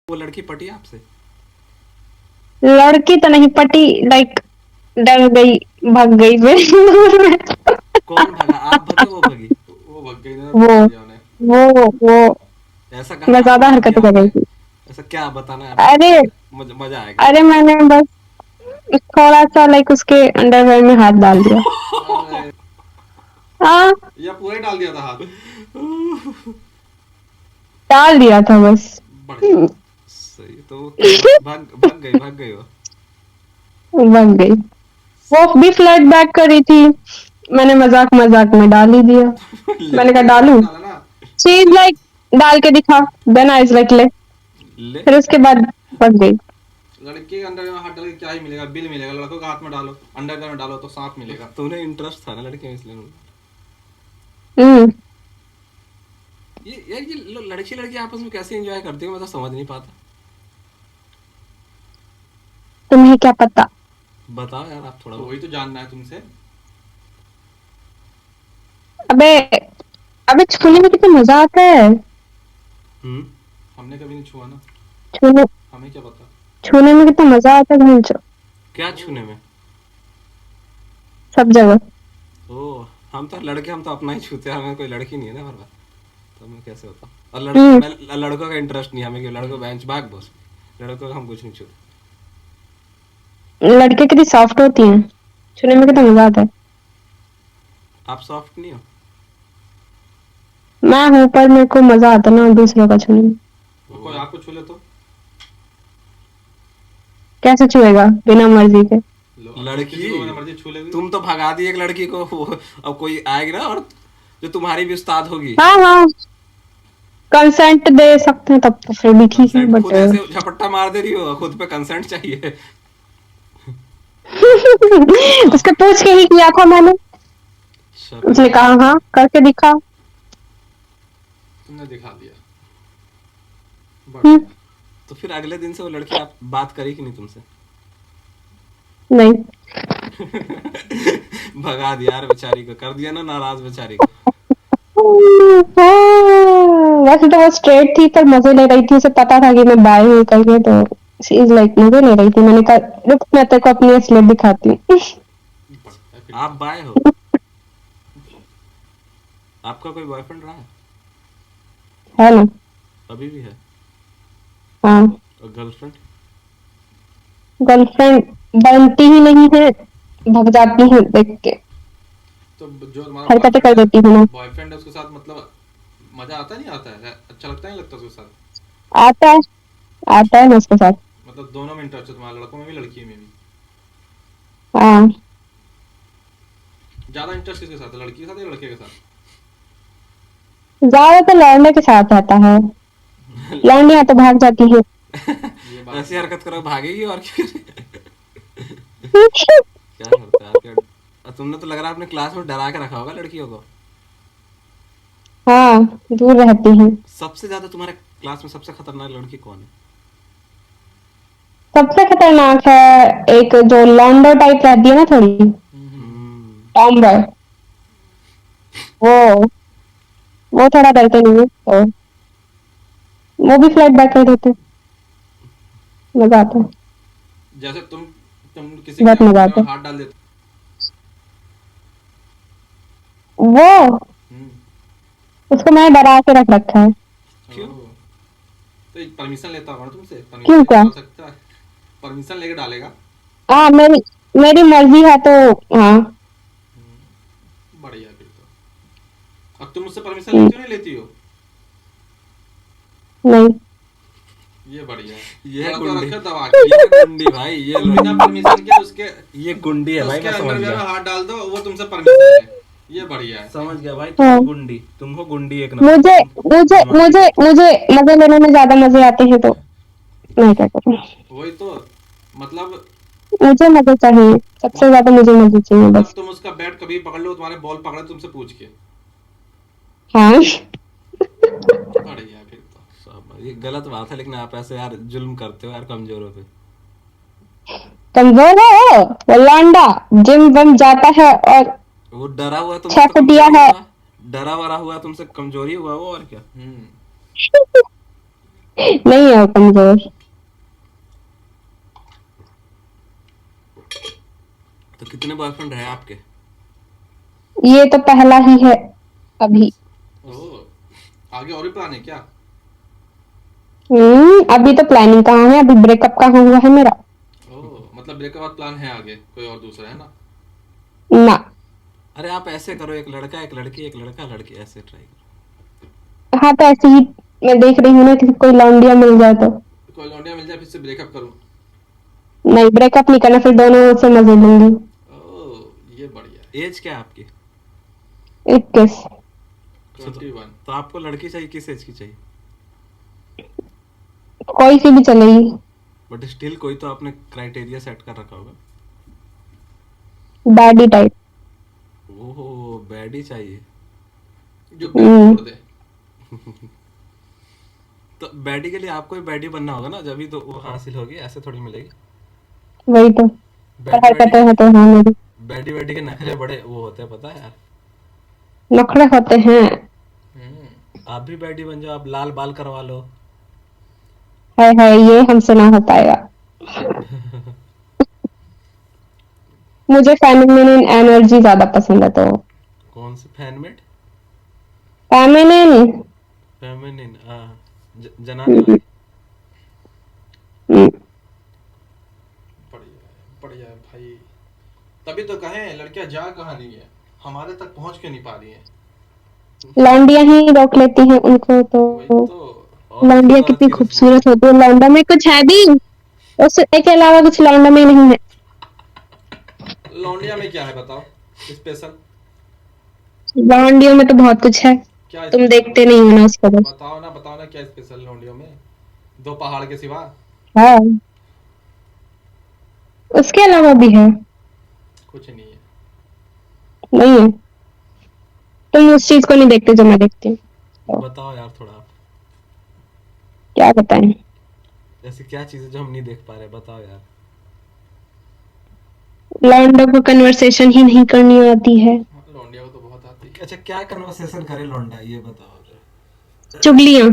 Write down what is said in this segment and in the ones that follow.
वो लड़की पटी आपसे? लड़की तो नहीं पटी, लाइक डर गई, भाग गई फिर। कौन भगा, आप भगे वो भगी? वो भग गई ना, वो पटा दिया उन्हें। वो ऐसा मैं कहाँ ज्यादा आपने हरकतें किया कर रही आपने? थी। ऐसा क्या बताना है अरे आपको, मजा आएगा। अरे मैंने बस थोड़ा सा लाइक उसके अंडरवेयर में हाथ डाल दिया। अरे, हाँ, या पूरा ही डाल दिया था हाथ? डाल दिया था बस। बढ़िया। सही तो वो क्या भाग गई वो? बन गई। वो भी फ्लर्ट बैक करी थी, मैंने मजाक मजाक में डाल ही दिया। मैंने कहा लड़के ने हाथ डालू, डाला ना। शी इज लाइक डाल के दिखा, देन आई इज लाइक ले। ले। फिर उसके बाद बन गई। लड़के के अंडर में हाथ डाल के क्या ही मिलेगा? बिल मिलेगा। लड़कों के हाथ में डालो, अंडर में डालो तो सांप मिलेगा। तो उन्हें इंटरेस्ट था ना लड़के में, इसलिए हम्म। ये यार ये लड़की लड़की आपस में कैसे एंजॉय करती है, मैं तो समझ नहीं पाता। तुम्हें क्या पता। बताओ यार आप थोड़ा तो वही बहुत। तो जानना है तुमसे। अबे अबे छूने में कितना मजा आता है। हम्म। हमने कभी नहीं छुआ ना, छूने हमें क्या पता। छूने में कितना मजा आता है घूंचो, क्या छूने में? सब जगह। ओ, हम तो लड़के, हम तो अपना ही छूते हैं, हमें कोई लड़की नहीं है ना हमारे पास, तो हमें कैसे होता। और हम्म। लड़कों का इंटरेस्ट नहीं हमें, क्यों? लड़कों बेंच भाग बस, लड़कों का हम कुछ नहीं छूते। लड़के कितनी सॉफ्ट होती हैं, छूने में कितना मजा आता है। आप सॉफ्ट नहीं हो? मैं हूँ पर मेरे को मजा आता है ना दूसरों का छूने में। तो कोई आपको छू ले तो? कैसे छुएगा बिना मर्जी के। लो, अब तुम लड़की, किसी को बिना मर्जी छू लेगी? तुम तो भगा दी एक लड़की को, अब कोई आएगी ना और जो तुम्हारी भी उस्ताद होगी। हाँ हाँ, कंसेंट दे सकते हैं तब तो फिर भी ठीक है कंसेंट बट खुद ऐसे झपट्टा मार दे रही हो, खुद पे कंसेंट चाहिए। उसके पूछ के ही किया था मैंने। उसने शर्म। कहा हाँ करके दिखा। तुमने दिखा दिया। हम्म, बढ़िया। तो फिर अगले दिन से वो लड़की आप बात करी कि नहीं तुमसे? नहीं। भगा दिया यार बेचारी को, कर दिया ना नाराज बेचारी को। वैसे तो वो स्ट्रेट थी पर मजे ले रही थी, उसे पता था कि मैं बाय हूँ करके, तो शी इज लाइक मजे ले रही थी। मैंने कहा रुक मैं तेरे को अपनी असलियत दिखाती हूँ। बढ़िया फिर आप तो। बाय हो? आपका कोई बॉयफ्रेंड रहा है? है ना। अभी भी है? हाँ, और गर्लफ्रेंड? गर्लफ्रेंड बनती ही नहीं है, भग जाती हूँ देख के, तो जो तुम्हारा हरकतें कर देती हूँ मैं। बॉयफ्रेंड है उसके साथ मतलब मजा आता नहीं आता है? अच्छा लगता नहीं लगता उसके साथ? आता है, आता है ना उसके साथ। मतलब दोनों में इंटरेस्ट है तुम्हारा, लड़कों में भी लड़की में भी? हाँ, ज्यादा इंटरेस्ट किसके साथ है, लड़की के साथ या लड़के के साथ? ज्यादातर लौंडे के साथ आता है, लौंडियां तो भाग जाती है। ये बात ऐसी भी है। हरकत करो भागेगी और क्या करे? क्या करता है यार, क्या? और तुमने तो लग रहा है अपने क्लास में डरा के रखा होगा लड़कियों को। हाँ, दूर रहती हैं। सबसे ज्यादा तुम्हारे क्लास में सबसे खतरनाक लड़की कौन है? सबसे खतरनाक है एक जो लॉन्डो टाइप रहती है ना थोड़ी, हम्म। Tom boy. वो वो थोड़ा डरते नहीं है तो वो भी फ्लर्ट बैक कर देते हैं। मजा आता है, जैसे तुम किसी के बहुत मजा अंडर आता में है। हाथ डाल देते। वो हम्म। उसको मैंने डरा के रख रखा है। क्यों? ओह, तो परमिशन लेता होगा ना तुमसे? परमिशन क्यों लेके क्या। डाल सकता है? परमिशन लेके डालेगा। हाँ, मेरी मेरी मर्जी है तो। हाँ। बढ़िया फिर तो। अब तुम मुझसे परमिशन हम्म, लेती हो नहीं लेती हो? नहीं। ये बढ़िया है। ये लड़का गुंडी, रखा दबा के। ये गुंडी भाई, ये तुम लो। बिना परमिशन के उसके ये गुंडी है भाई, उसके मैं समझ अंडरवेयर गया। में हाथ डाल दो, वो तुमसे परमिशन है। ये बढ़िया है। समझ गया भाई, तुम हो हाँ, गुंडी, तुम हो गुंडी एक नंबर की, मुझे तुम मुझे बदमाशी मुझे करती हो। मुझे मजे लेने में ज्यादा मजे आते हैं तो मैं क्या करूँ। वही तो। मतलब मुझे मजे चाहिए, सबसे मत, ज्यादा मुझे मजे चाहिए मतलब बस। तुम उसका बैट कभी पकड़ लो, तुम्हारे बॉल पकड़े तुमसे पूछ के। हाँ। बढ़िया है फिर तो। सब ये गलत बात है, लेकिन आप ऐसे यार जुल्म करते हो यार कमजोरों पे। कमजोर है वो लौंडा, जिम विम जाता है और वो डरा हुआ तुमसे 6 तो फुटिया कमजोरी है। हुआ। डरा वरा हुआ तुमसे कमजोरी हुआ वो, और क्या? हम्म। नहीं है वो कमजोर। तो कितने बॉयफ्रेंड रहे आपके? ये तो पहला ही है अभी। ओह, आगे और भी प्लान है क्या? अभी तो प्लानिंग कहाँ है, अभी ब्रेकअप कहाँ हुआ है मेरा। ओह, मतलब ब्रेकअप बाद प्लान है आगे कोई और दूसरा, है ना? ना। अरे आप ऐसे करो, एक लड़का एक लड़की, एक लड़का लड़की, ऐसे ट्राई करो। हाँ तो ऐसे ही मैं देख रही हूँ ना कि कोई लौंडिया मिल जाए तो। कोई लौंडिया मिल जाए फिर से ब्रेकअप करूं? नहीं, ब्रेकअप नहीं करना, फिर दोनों से मजे लूंगी। ओह, ये बढ़िया है। एज क्या है आपकी? 21। अच्छा, 21। तो आपको लड़की चाहिए, किस एज की चाहिए? कोई सी भी चलेगी। बट स्टिल कोई तो आपने क्राइटेरिया सेट कर रखा होगा। Baddie type. ओहो, बैडी चाहिए। जो तो बेड तोड़ दे। तो बैडी के लिए आपको ही बैडी बनना होगा ना, जब भी तो वो हासिल होगी, ऐसे थोड़ी मिलेगी। वही तो। पर बैडी बैडी हरकतें के हैं तो हाँ मेरी। बैडी बैडी के नखरे बड़े वो होते हैं, पता है यार। नखरे होते हैं। हम्म। आप भी बैडी बन जाओ, आप लाल बाल करवा लो। है ये हमसे ना हो पाएगा। मुझे फेमिनिन एनर्जी ज्यादा पसंद है तो। कौन से फैनमेट? फेमिनिन। फेमिनिन, हाँ, जनाने वाली। बढ़िया है, बढ़िया है भाई। तभी तो कहें लड़कियां जा कहाँ नहीं है, हमारे तक पहुंच क्यों नहीं पा रही हैं? लौंडिया ही रोक लेती हैं उनको तो। वही तो। और लौंडिया किस्मत औरत कितनी की रस्म। खूबसूरत होती है, लौंडा में कुछ है भी, उसके अलावा कुछ लौंडा में नहीं है। लौंडिया में क्या है बताओ, स्पेशल? लौंडियों में तो बहुत कुछ है। क्या तुम स्पेशल देखते बताओ? नहीं हो ना उसको बस। बताओ ना क्या स्पेशल लौंडियों में, दो पहाड़ के सिवा? हाँ, उसके अलावा भी है। कुछ नहीं है। नहीं है। तुम उस चीज को नहीं देखते जो मैं देखती हूँ तो। बताओ यार थोड़ा आप। क्या बताएं। ऐसी क्या चीजें जो हम नहीं देख पा रहे, बताओ यार। लौंडा को कन्वर्सेशन ही नहीं करनी आती है। हाँ, लौंडिया को तो बहुत आती है। अच्छा, क्या कन्वर्सेशन करे लौंडा, ये बताओ जरा। चुगलियां।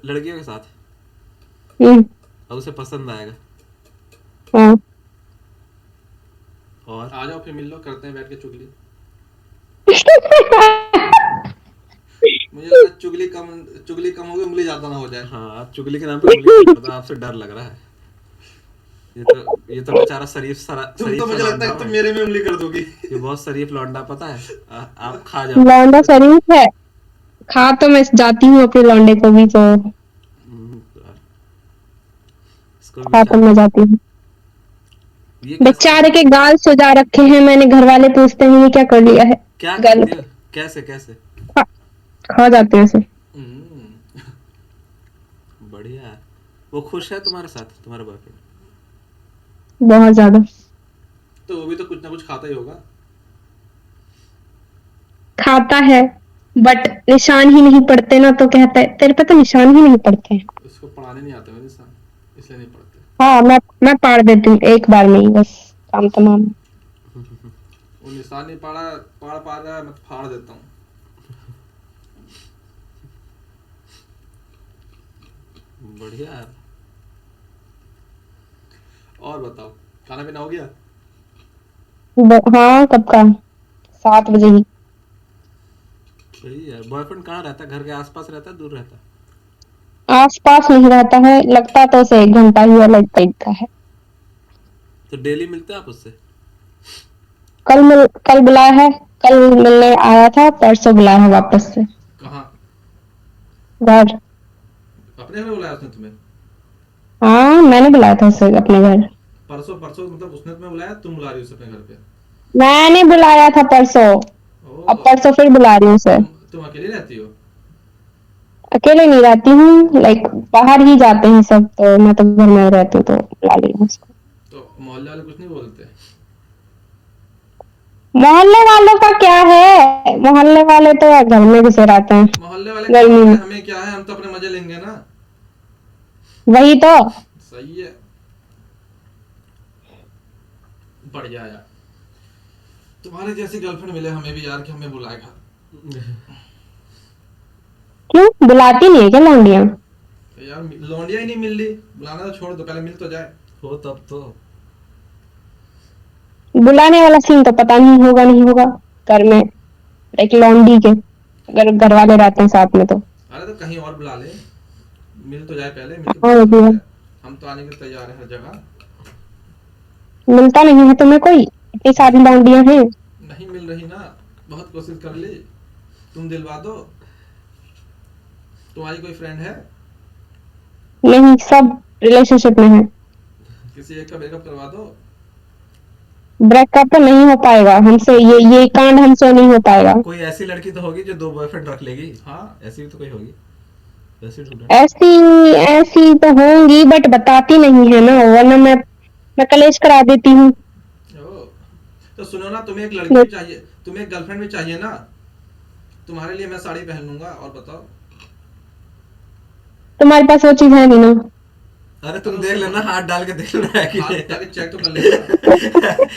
लड़कियों के साथ, हम्म। और उसे पसंद आएगा। हाँ। आ और जाओ फिर मिल लो, करते हैं बैठ के चुगली। मुझे लगा चुगली कम होगी, उंगली ज्यादा ना हो जाए। हाँ, आप चुगली के नाम पे उंगली मत कर दो, आपसे डर लग रहा है। ये तो बेचारा तुम शरीफ तो सा मुझे लगता लौंडा है तुम है। मेरे में उंगली कर दोगी। ये बहुत शरीफ लौंडा, पता है। आप खा जाओगे लौंडा इसको। शरीफ है। खा तो मैं जाती हूँ अपने लौंडे को भी तो। इसको खा तो बेचारा, मैं जाती हूँ। ये कैसे बेचारे करते? के गाल सुजा रखे हैं मैंने, घर वाले पूछते हैं ये क्या कर लिया है। क्या गालों करती हो? पे। कैसे कैसे? खा, खा जाते हैं उसे। हम्म। बढ़िया है। वो खुश है तुम्हारे साथ, तुम्हारा बॉयफ्रेंड? बहुत ज्यादा। तो वो भी तो कुछ ना कुछ खाता ही होगा। खाता है, बट निशान ही नहीं पड़ते ना, तो कहता है तेरे पे तो निशान ही नहीं पड़ते हैं। उसको पढ़ाने नहीं आते मेरे साथ, इसलिए नहीं पढ़ते। हाँ, मैं पाड़ देती हूँ एक बार में ही बस, काम तमाम। वो निशान नहीं पढ़ पा रहा है, मैं तो फाड़ देता हूँ। बढ़िया है। और बताओ, खाना पीना हो गया? हाँ, कब का, 7 बजे ही। सही है। बॉयफ्रेंड कहाँ रहता है? घर के आसपास रहता है, दूर रहता है? आस पास नहीं रहता है, लगता तो उसे 1 घंटा ही अलग टाइप का है। तो डेली मिलते हैं आप उससे? कल बुलाया है। कल मिलने आया था, परसों बुलाया है वापस से कहाँ? घर। अपने घर बुलाया उसने तुम्हें? हाँ, मैंने बुलाया था उसे अपने घर। परसों परसों मतलब उसने तुम्हें बुलाया, तुम बुला रही हो उसे अपने घर पे? मैंने बुलाया था परसों। अब ओ, परसों फिर बुला रही हूँ उसे। तुम अकेली रहती हो? अकेले नहीं रहती हूँ, लाइक बाहर ही जाते हैं सब, तो मैं तो घर में रहती हूँ तो बुला ली हूँ उसको। तो मोहल्ले वाले कुछ नहीं बोलते? मोहल्ले वालों का क्या है, मोहल्ले वाले तो घर में घुसे रहते हैं मोहल्ले वाले क्या गर्मी बोले, में। हमें क्या है, हम तो अपने मजे लेंगे ना। वही तो। सही है। बढ़िया यार, तुम्हारे जैसी गर्लफ्रेंड मिले हमें भी यार, कि हमें बुलाए घर। क्यों बुलाती नहीं है क्या लौंडियां? तो यार यार लौंडिया ही नहीं मिल रही, बुलाना तो छोड़ दो, पहले मिल तो जाए। हो तब तो। बुलाने वाला सीन तो पता नहीं होगा नहीं होगा घर में, एक लॉन्डी के अगर घर वाले रहते हैं साथ में तो। अरे तो कहीं और बुला ले, मिल तो जाए पहले, मिल के हाँ पता वो भी चल है। जाए। हम तो आने के लिए तैयार हैं हर जगह। मिलता नहीं है तुम्हें कोई, इतनी सारी लॉन्डियां हैं। नहीं मिल रही ना, बहुत कोशिश कर ली, तुम दिलवा दो। तुम्हारी कोई फ्रेंड है? नहीं, सब रिलेशनशिप में है। किसी एक का ब्रेकअप करवा दो। ब्रेकअप तो नहीं हो पाएगा हमसे, ये कांड हमसे नहीं हो पाएगा। कोई ऐसी लड़की तो होगी जो 2 बॉयफ्रेंड रख लेगी। हाँ ऐसी भी तो कोई होगी, वैसे ढूंढा। ऐसी ऐसी तो होंगी बट बताती नहीं है ना, वरना मैं कलेश करा देती हूँ। ओ, तो सुनो ना, तुम्हें एक लड़की भी चाहिए, तुम्हें एक गर्लफ्रेंड भी चाहिए ना? तुम्हारे लिए मैं साड़ी पहन लूंगा, और बताओ। तुम्हारे पास वो चीज है नहीं ना। अरे तुम देख लेना, हाथ डाल के देख लेना है कि हाथ नहीं। ताकि चेक तो कर लेना।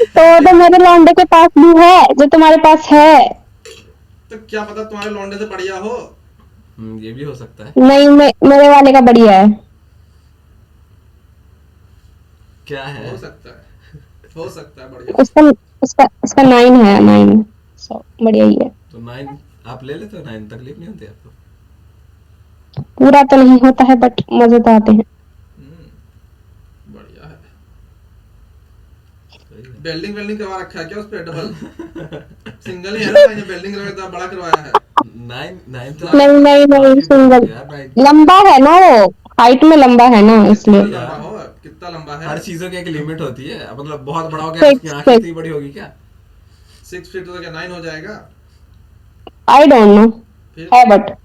तो वो तो मेरे लौंडे के पास भी है जो तुम्हारे पास है। तो क्या पता तुम्हारे लौंडे से बढ़िया हो। ये भी हो सकता है। नहीं, मेरे वाले का बढ़िया है। क्या है? हो सकता है, हो सकता है बढ़िया। उसका उसका उसका 9 है, 9। सो बढ़िया ही है। तो 9 आप ले लेते हो, 9 तकलीफ नहीं होती आपको? पूरा तो नहीं होता है बट मजे तो आते हैं। बढ़िया है। सही है। बेल्डिंग वेल्डिंग करवा रखा है क्या उस पे? डबल सिंगल ही है ना, मैंने बेल्डिंग करवा बड़ा करवाया है। 9 तो नहीं नहीं नहीं, काफी बड़ा सिंगल। हो गया यार, 9। लंबा है ना वो, हाइट में लंबा है ना कितना इसलिए। लंबा हो, कितना लंबा है? हर चीजों की एक लिमिट होती है, मतलब बहुत बड़ा हो गया तो उसकी 6 आंखें फीट। इतनी बड़ी होगी क्या? 6 फीट तो क्या 9 हो जाएगा? आई डोंट नो, फिर है बट।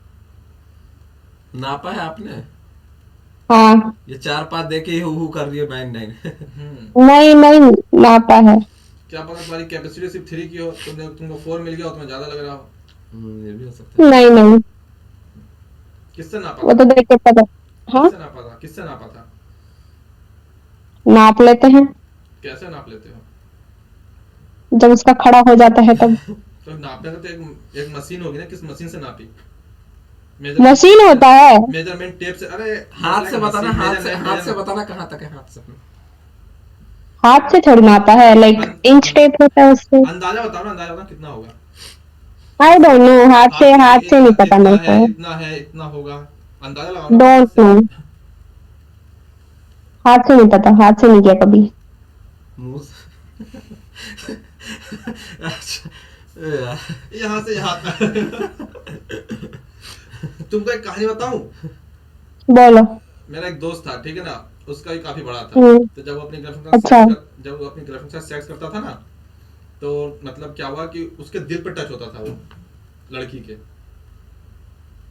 नापा है आपने? हाँ। ये 4-5 देके ही हु कर रही है 9-9। नहीं नहीं, नापा है। क्या पता तुम्हारी कैपेसिटी सिर्फ 3 की हो, तुमको 4 मिल गया हो, तुम्हें ज्यादा लग रहा हो। ये भी हो सकता है। नहीं नहीं, किससे नापा वो था? तो देख के पता। हाँ, किससे नापा था? किससे नापा था? नाप लेते हैं कैसे नाप लेते हो? जब उसका खड़ा हो जाता है तब। तो नापने का तो एक मशीन होगी ना, किस मशीन से नापी? मशीन होता है। मेजरमेंट टेप से? अरे हाथ से बताना, हाथ से measurement- बताना कहाँ तक है हाथ से। हाथ से थोड़ी नापा है, लाइक इंच टेप होता है उससे। अंदाजा बताओ ना, अंदाजा बताओ कितना होगा। आई डोंट नो, हाथ से नहीं पता इतना मेरे है, को। इतना है, इतना होगा। अंदाजा लगाओ ना हाथ डोंट से। नो, हाथ से नहीं पता, हाथ से नहीं किया कभी। मुंह से। अच्छा यार। यहाँ से यहाँ तक। तुमको एक कहानी बताऊं? बोलो। मेरा एक दोस्त था, ठीक है ना, उसका भी काफी बड़ा था। हम्म। तो जब वो अपनी गर्लफ्रेंड के अच्छा। साथ जब वो अपनी गर्लफ्रेंड के साथ सेक्स करता था ना, तो मतलब क्या हुआ कि उसके दिल पे टच होता था वो लड़की के,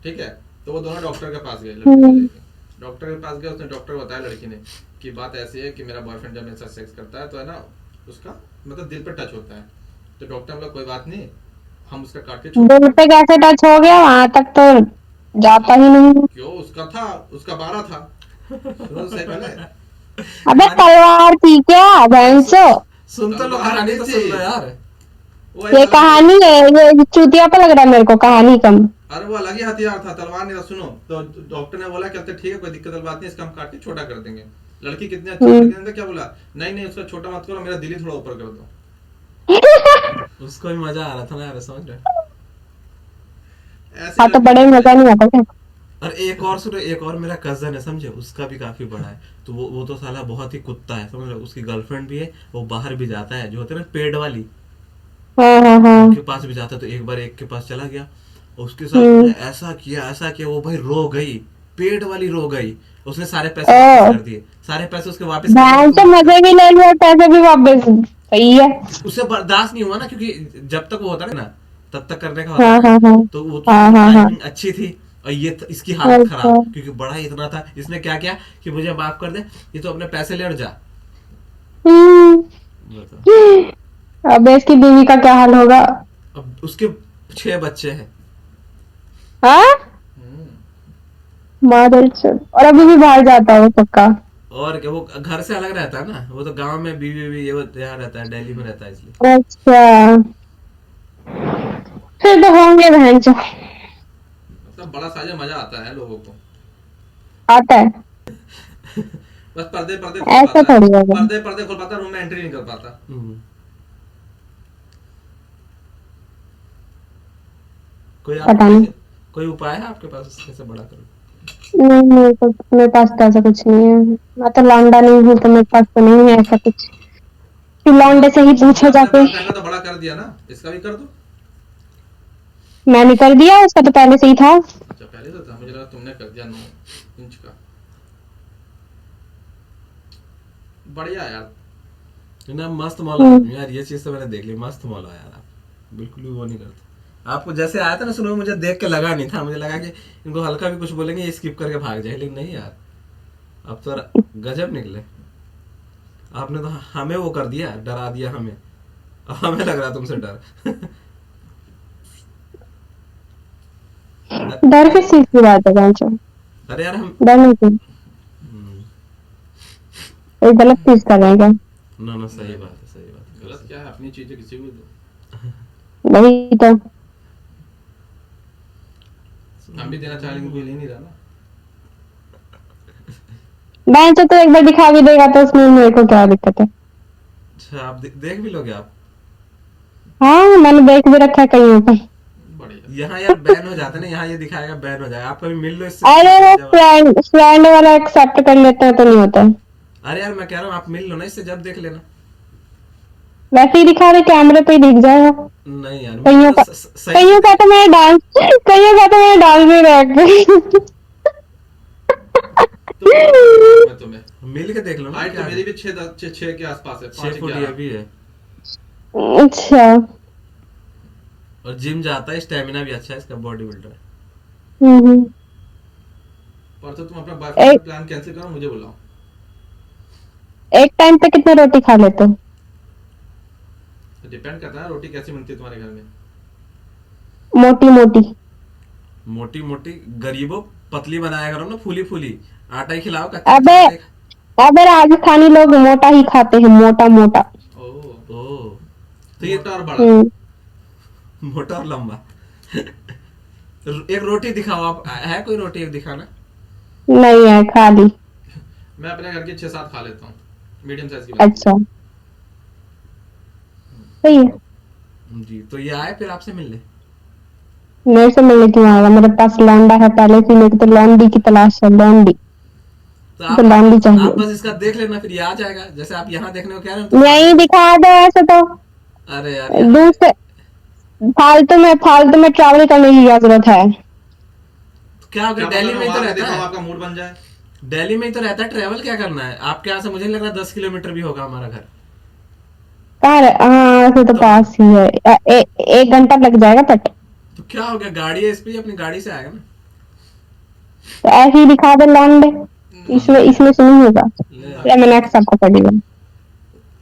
ठीक है। तो वो दोनों डॉक्टर के पास गए, लड़की को लेके। डॉक्टर के पास गए, उसने डॉक्टर को बताया लड़की ने कि बात ऐसी है कि मेरा बॉयफ्रेंड जब मेरे साथ सेक्स करता है तो है ना, उसका मतलब दिल पे टच होता है। तो डॉक्टर बोला कोई बात नहीं, हम उसका काट के छोड़ दिल पे कैसे टच हो गया, वहां तक तो जाता ही नहीं। क्यों, उसका था, उसका 12 था। सुनो तो सही पहले। अबे तलवार थी क्या भैंसो? सुन तो लो, तलवार कहानी नहीं तो थी। सुन लो यार। वो ये एक अलग कहानी है, ये चूतिया पे लग रहा है मेरे को, कहानी कम। अरे वो अलग ही हथियार था, तलवार नहीं था। सुनो तो डॉक्टर ने बोला कहते ठीक है, कोई दिक्कत वाली बात नहीं, इसका हम काट के छोटा कर देंगे। लड़की कितनी अच्छी, लड़की ने क्या बोला, नहीं नहीं उसका छोटा मत करो, मेरा दिल ही थोड़ा ऊपर कर दो। उसको भी मजा आ रहा था ना यार, समझ रहे? ऐसी हाँ तो लड़की बड़े ढूंढ मजा ले। नहीं आता क्या? और एक और सुनो, एक और मेरा कजन है समझे, उसका भी काफी बड़ा है। तो वो तो साला बहुत ही कुत्ता है, समझ लो। उसकी गर्लफ्रेंड भी है, वो बाहर भी जाता है, जो होते हैं ना पेड वाली, हाँ हाँ हाँ। उनके पास भी जाता है। तो एक बार एक के पास चला गया, उसके साथ हम्म। उसने ऐसा किया, वो भाई रो गई, पेड वाली रो गई। उसने सारे पैसे वापस कर दिए, सारे पैसे उसके वापस कर दिए भैंस कि तो तुम मत मजे कर। भी ले लिया, पैसे भी वापस। सही है। उसे बर्दाश्त नहीं हुआ ना, क्योंकि जब तक वो होता है ना तब तक करने का होता हाँ है हाँ ना। हाँ तो वो हाँ हाँ हाँ। टाइमिंग अच्छी थी, और ये इसकी हालत अच्छा। खराब, क्योंकि बड़ा ही इतना था। इसने क्या किया कि मुझे माफ कर दे, ये तो अपने पैसे ले और जा। हम्म। बताओ। अब इसकी बीवी का क्या हाल होगा? अब उसके 6 बच्चे हैं। हाँ, हम्म। मॉडल चल, और अभी भी बाहर जाता हो पक्का? और क्या, वो घर से अलग रहता है ना, वो तो गांव में बीवी भी ये वो यहाँ रहता है, दिल्ली में रहता है, इसलिए। अच्छा, फिर तो होंगे बहन चो। मतलब बड़ा साजा मजा आता है लोगों को। आता है, बस पर्दे पर्दे खोल ऐसा पाता है, थोड़ी होगा। पर्दे पर्दे खोल पाता है, रूम में एंट्री नहीं कर पाता। हम्म। कोई आपके पता नहीं। पास कोई उपाय है आपके पास कैसे बड़ा करूं? नहीं, मेरे पास तो ऐसा कुछ नहीं है। मैं तो लौंडा नहीं हूँ, तो मेरे पास तो नहीं है ऐसा कुछ कि तुमने लौंडे से ही तुमने पूछो अपने जाके। बॉयफ्रेंड का तो बड़ा कर दिया ना, इसका भी कर दो। मैंने कर दिया, उसका तो पहले से ही था। अच्छा पहले तो था, मुझे लगा तुमने कर दिया 9 इंच का। बढ़िया यार। ना मस्त मौला हम्म। आदमी यार, ये चीज तो मैंने देख ली, मस्त मौला यार आप बिल्कुल भी वो नहीं करते। आपको जैसे आया था ना सुनो, मुझे देख के लगा नहीं था, मुझे लगा कि इनको हल्का भी कुछ बोलेंगे ये स्किप करके भाग जाए, लेकिन नहीं यार, अब तो गजब निकले। आपने तो हमें वो कर दिया, डरा दिया हमें, अब हमें लग रहा तुमसे डर। डर किस चीज की बात है बेंचो? अरे यार हम डर नहीं थी, कोई गलत चीज कर रहे हैं क्या? ना ना सही बात है, सही बात है। गलत क्या है, अपनी चीजें किसी को भी दो। वही तो। हम भी देना चाहेंगे, कोई ले नहीं रहा ना। बेंचो तो एक बार दिखा भी देगा तो उसमें मेरे को क्या दिक्कत है? अच्छा आप देख भी लोगे आप? हाँ, मैंने देख भी रखा है कहीं पे। बढ़िया। यहाँ यार बैन हो जाता है ना, यहाँ ये दिखाएगा बैन हो जाएगा, आप कभी मिल लो इससे अरे वो जब। फ्रेंड फ्रेंड वाला एक्सेप्ट कर लेते हैं तो नहीं होता है। अरे यार मैं कह रहा हूँ आप मिल लो ना इससे, जब देख लेना। वैसे ही दिखा रहे, कैमरे पे ही दिख जाएगा। नहीं यार कईयों का सही से कईयों का तो मैंने डांस कईयों का तो मैंने डांस भी रख। तो मैं तुम्हें मिल के देख लो ना, हाइट क्या तो मेरी भी 6 के आसपास है, 6 फुट ये 5'11". भी है, अच्छा। और जिम जाता है, स्टेमिना भी अच्छा है इसका, बॉडी बिल्डर है। हम्म। परसों तुम अपना बॉयफ्रेंड का एक प्लान कैंसिल करो, मुझे बुलाओ। एक टाइम पे कितने रोटी खा लेते हो? डिपेंड करता है रोटी कैसी बनती है तुम्हारे घर में। मोटी मोटी। मोटी मोटी गरीबों, पतली बनाया करो ना, फूली फूली, आटा ही खिलाओ, कच्चा कच्चा अबे आटा ही अबे राजस्थानी लोग मोटा ही खाते हैं, मोटा मोटा। ओह, ओ तो ये मोटा और बड़ा। हम्म। मोटा और लंबा। एक रोटी दिखाओ आप, है कोई रोटी एक दिखाना? नहीं है, खाली। मैं अपने घर की 6-7 खा लेता हूँ, मीडियम साइज की बनती है। अच्छा, सही है। जी तो ये आए फिर आपसे मिलने? मेरे से मिलने क्यों आएगा? मेरे पास लौंडा है पहले से, मेरे को तो लौंडी की तलाश है, लौंडी। तो तो लौंडी आप चाहिए। बस इसका देख लेना, फिर ये आ जाएगा, जैसे आप यहाँ देखने को कह रहे हो तो यही सामने। दिखा दो ऐसे तो। अरे यार यहाँ दूसरे फालतू में ट्रैवल करने की क्या जरूरत है? तो क्या हो गया, क्या पता दिल्ली मैं में ही तो वहां के रहता दिखाऊं, है, आपका मूड बन जाए। दिल्ली में ही तो रहता है, ट्रेवल क्या करना है आपके यहाँ से? मुझे नहीं लग रहा 10 किलोमीटर भी होगा हमारा घर। कहाँ हाँ, ऐसे तो तो पास ही है। 1 घंटा लग जाएगा बट। तो क्या हो गया, गाड़ी है इस पे ही, अपनी गाड़ी से आएगा ना। तो ऐसे ही दिखा दे लौंडे। इसमें नहीं इसमें से नहीं होगा। ले या मैंने एक्सेप्ट कर दिया।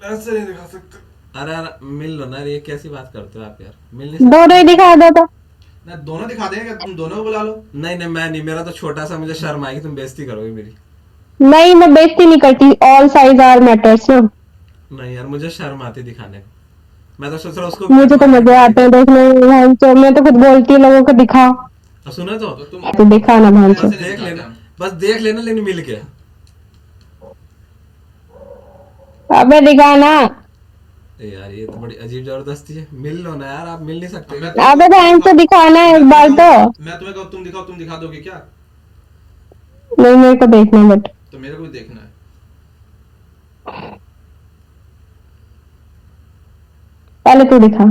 ऐसे नहीं दिखा सकते। अरे यार मिल लो ना, ये कैसी बात करते हो आप यार, मिल नहीं दोनों ही सकते? दिखा दो तो। ना दोनों दिखा देंगे क्या, तुम दोनों को बुला लो। नहीं नहीं मैं नहीं, मेरा तो छोटा सा, मुझे शर्म आएगी, तुम बेइज्जती करोगे मेरी। नहीं, मैं बेइज्जती नहीं करती, ऑल साइज आर मैटर्स ना। नहीं यार मुझे शर्म आती दिखाने को, मैं तो सोच रहा हूँ उसको मुझे तो कटवा के मजे दिखाई आते दे। हैं देखने में भाई, तो मैं तो खुद बोलती हूँ लोगों को दिखा। और सुनो तो तो तुम तो दिखा ना भाई बस से। ऐसे नहीं देख दिखाते लेना, हम। बस देख लेना, लेकिन मिल के। अबे दिखा ना। ए यार ये तो बड़ी अजीब जबरदस्ती है, मिल लो ना यार, आप मिल नहीं सकते मैं क्या? तुम्हें अबे कहूँ तुम बहन दिखा, से दिखाना मैं एक तुम्हें बार तो। कहूँ मैं तुम्हें कहूँ तुम दिखाओ, तुम दिखा दोगे क्या? नहीं, मेरे को देखना बट। तो मेरे को भी देखना है। पहले तू दिखा।